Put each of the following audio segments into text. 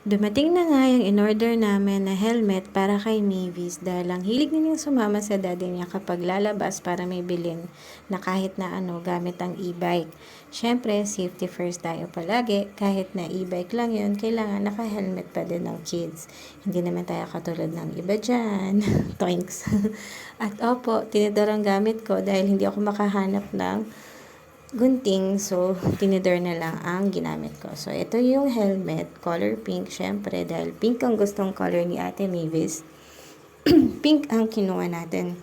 Dumating na nga yung in-order namin na helmet para kay Mavis dahil ang hilig nilang sumama sa daddy niya kapag lalabas para may bilin na kahit na ano gamit ang e-bike. Siyempre, safety first tayo palagi. Kahit na e-bike lang yun, kailangan naka-helmet pa din ng kids. Hindi naman tayo katulad ng iba dyan. Toinks. At opo, tinidor ang gamit ko dahil hindi ako makahanap ng gunting, so tinidor na lang ang ginamit ko. So ito yung helmet, color pink, syempre dahil pink ang gustong color ni Ate Mavis. Pink ang kinuha natin.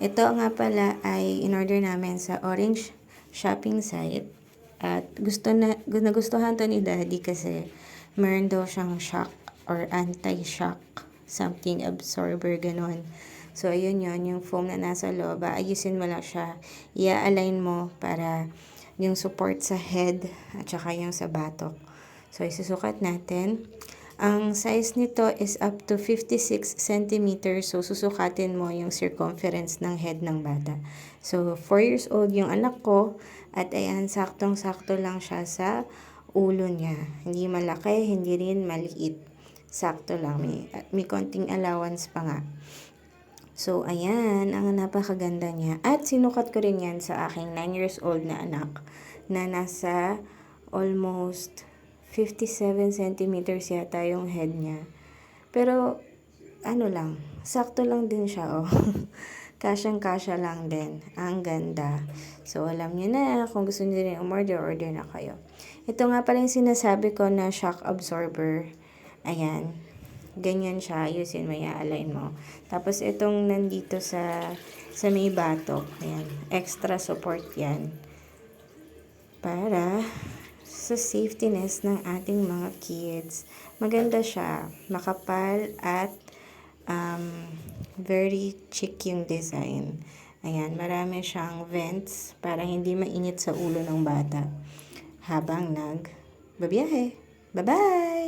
Ito nga pala ay in-order namin sa Orange shopping site at nagustuhan to ni Daddy kasi meron daw siyang shock or anti-shock something absorber ganon. So, ayun yun, yung foam na nasa loob, ayusin mo lang siya. I-align mo para yung support sa head at saka yung sa batok. So, isusukat natin. Ang size nito is up to 56 centimeters. So, susukatin mo yung circumference ng head ng bata. So, 4 years old yung anak ko. At ayan, saktong-sakto lang siya sa ulo niya. Hindi malaki, hindi rin maliit. Sakto lang. May konting allowance pa nga. So, ayan, ang napakaganda niya. At sinukat ko rin yan sa aking 9 years old na anak na nasa almost 57 centimeters yata yung head niya. Pero, ano lang, sakto lang din siya, oh. Kasyang-kasya lang din. Ang ganda. So, alam niyo na, kung gusto niyo rin umorder, order na kayo. Ito nga pala yung sinasabi ko na shock absorber. Ayan. Ganyan siya, ayusin mo, i-align mo. Tapos itong nandito sa may batok, ayan, extra support yan. Para sa safetyness ng ating mga kids. Maganda siya, makapal at very chic yung design. Ayan, marami siyang vents para hindi mainit sa ulo ng bata habang nagbabiyahe. Bye-bye!